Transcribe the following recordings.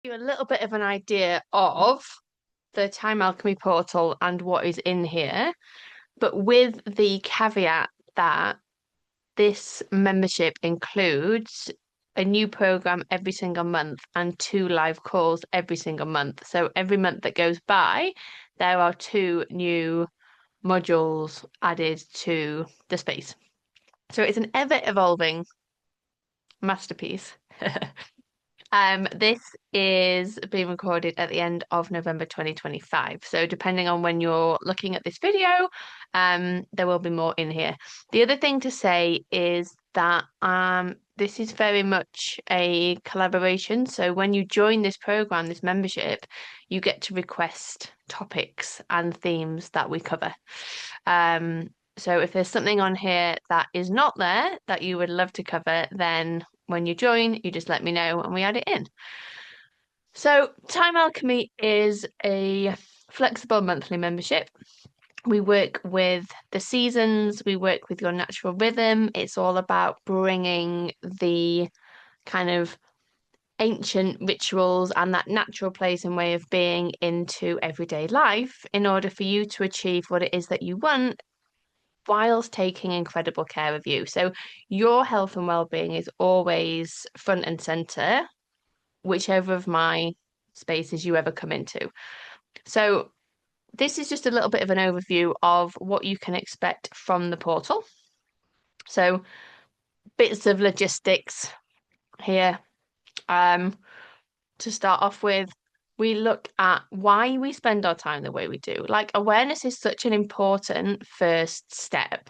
You a little bit of an idea of the Time Alchemy Portal and what is in here, but with the caveat that this membership includes a new program every single month and two live calls every single month. So every month that goes by, there are two new modules added to the space. So it's an ever evolving masterpiece. This is being recorded at the end of November 2025. So depending on when you're looking at this video, there will be more in here. The other thing to say is that this is very much a collaboration. So when you join this program, this membership, you get to request topics and themes that we cover. So if there's something on here that is not there that you would love to cover, then when you join, you just let me know and we add it in. So, Time Alchemy is a flexible monthly membership. We work with the seasons, we work with your natural rhythm. It's all about bringing the kind of ancient rituals and that natural place and way of being into everyday life in order for you to achieve what it is that you want whilst taking incredible care of you. So your health and well-being is always front and center, whichever of my spaces you ever come into. So this is just a little bit of an overview of what you can expect from the portal. So bits of logistics here. To start off with, we look at why we spend our time the way we do. Like awareness is such an important first step.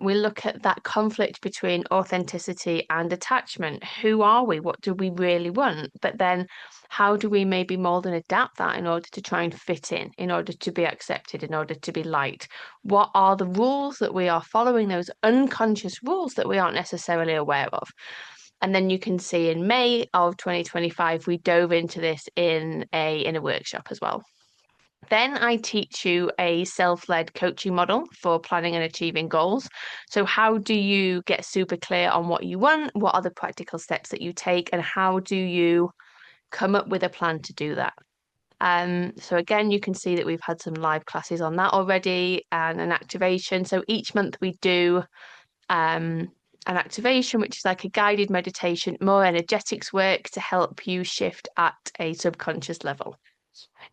We look at that conflict between authenticity and attachment. Who are we? What do we really want? But then how do we maybe mold and adapt that in order to try and fit in order to be accepted, in order to be liked? What are the rules that we are following, those unconscious rules that we aren't necessarily aware of? And then you can see in May of 2025, we dove into this in a workshop as well. Then I teach you a self-led coaching model for planning and achieving goals. So how do you get super clear on what you want? What are the practical steps that you take? And how do you come up with a plan to do that? So again, you can see that we've had some live classes on that already and an activation. So each month we do an activation, which is like a guided meditation, more energetics work to help you shift at a subconscious level.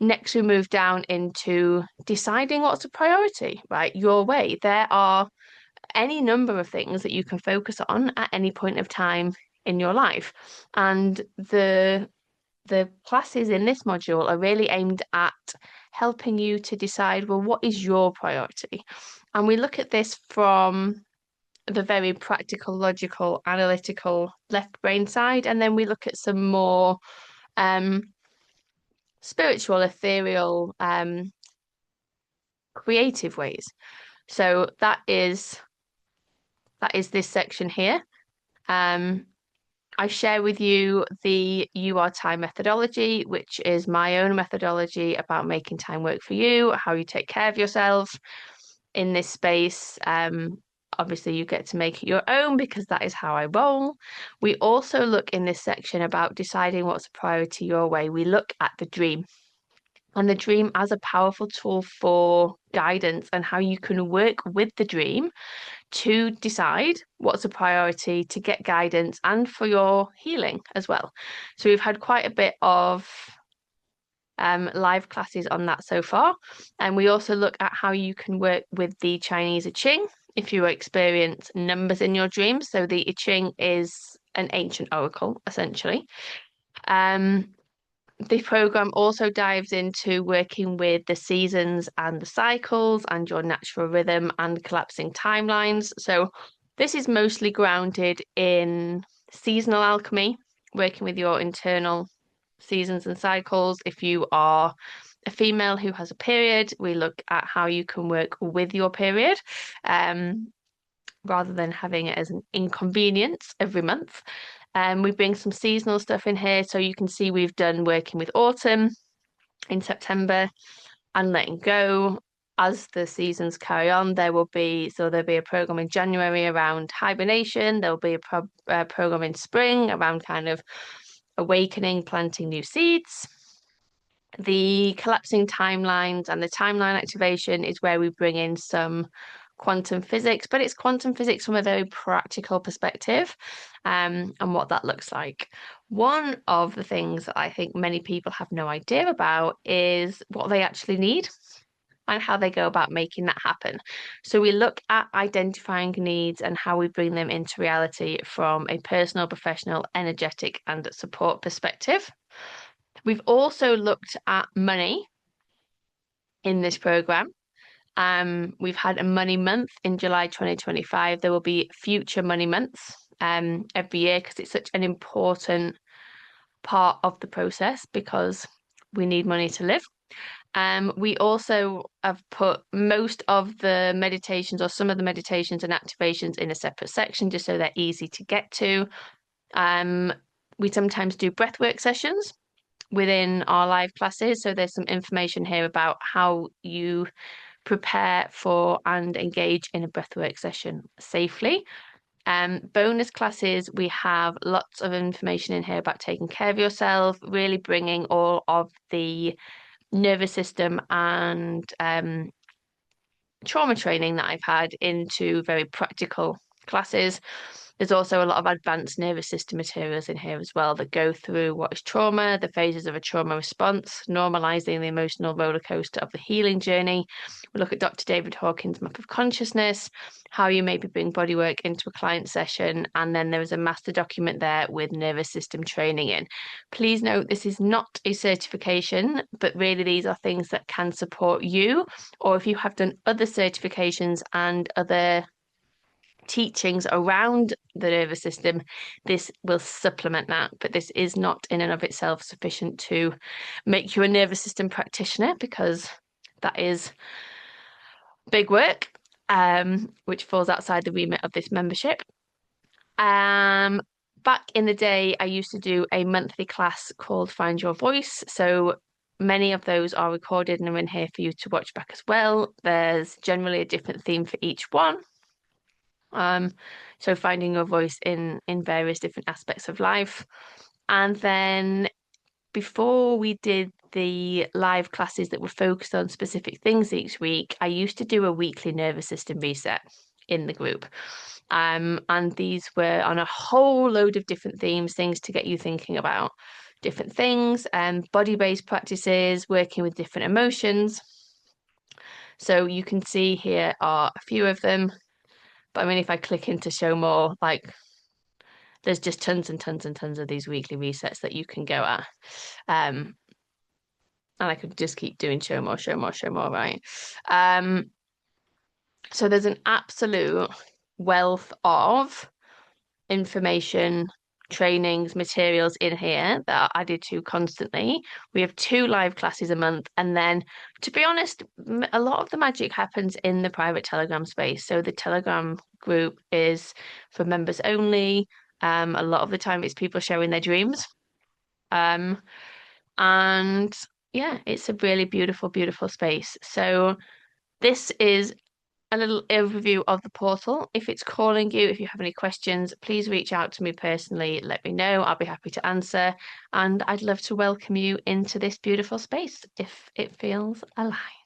Next, we move down into deciding what's a priority, right? Your way. There are any number of things that you can focus on at any point of time in your life. And the classes in this module are really aimed at helping you to decide, well, what is your priority? And we look at this from the very practical, logical, analytical left brain side, and then we look at some more um, spiritual, ethereal, creative ways. So that is this section here. I share with you the You Are Time methodology, which is my own methodology about making time work for you, how you take care of yourself in this space. Obviously, you get to make it your own because that is how I roll. We also look in this section about deciding what's a priority your way. We look at the dream and the dream as a powerful tool for guidance and how you can work with the dream to decide what's a priority to get guidance and for your healing as well. So we've had quite a bit of live classes on that so far. And we also look at how you can work with the Chinese I Ching if you experience numbers in your dreams. So the I Ching is an ancient oracle, essentially. The program also dives into working with the seasons and the cycles and your natural rhythm and collapsing timelines. So this is mostly grounded in seasonal alchemy, working with your internal seasons and cycles. If you are a female who has a period, we look at how you can work with your period, rather than having it as an inconvenience every month. We bring some seasonal stuff in here, so you can see we've done working with autumn in September and letting go. As the seasons carry on, there'll be a program in January around hibernation. There'll be a program in spring around kind of awakening, planting new seeds. The collapsing timelines and the timeline activation is where we bring in some quantum physics, but it's quantum physics from a very practical perspective, and what that looks like. One of the things that I think many people have no idea about is what they actually need and how they go about making that happen. So we look at identifying needs and how we bring them into reality from a personal, professional, energetic, and support perspective. We've also looked at money in this program. We've had a money month in July 2025. There will be future money months every year because it's such an important part of the process because we need money to live. We also have put most of the meditations or some of the meditations and activations in a separate section just so they're easy to get to. We sometimes do breathwork sessions within our live classes. So there's some information here about how you prepare for and engage in a breathwork session safely. Bonus classes, we have lots of information in here about taking care of yourself, really bringing all of the nervous system and trauma training that I've had into very practical classes. There's also a lot of advanced nervous system materials in here as well that go through what is trauma, the phases of a trauma response, normalizing the emotional roller coaster of the healing journey. We look at Dr. David Hawkins' map of consciousness, how you maybe bring bodywork into a client session, and then there is a master document there with nervous system training in. Please note this is not a certification, but really these are things that can support you, or if you have done other certifications and other teachings around the nervous system, this will supplement that. But this is not in and of itself sufficient to make you a nervous system practitioner because that is big work, which falls outside the remit of this membership. Back in the day, I used to do a monthly class called Find Your Voice. So many of those are recorded and are in here for you to watch back as well. There's generally a different theme for each one. So finding your voice in various different aspects of life. And then before we did the live classes that were focused on specific things each week, I used to do a weekly nervous system reset in the group. And these were on a whole load of different themes, things to get you thinking about different things, and body-based practices, working with different emotions. So you can see here are a few of them. But I mean, if I click into show more, like there's just tons and tons and tons of these weekly resets that you can go at. And I could just keep doing show more, show more, show more, right? So there's an absolute wealth of information, trainings, materials in here that are added to constantly. We have 2 live classes a month. And then, to be honest, a lot of the magic happens in the private Telegram space. So the Telegram group is for members only. A lot of the time it's people sharing their dreams. And yeah, it's a really beautiful, beautiful space. So this is a little overview of the portal. If it's calling you, if you have any questions, please reach out to me personally. Let me know. I'll be happy to answer. And I'd love to welcome you into this beautiful space if it feels aligned.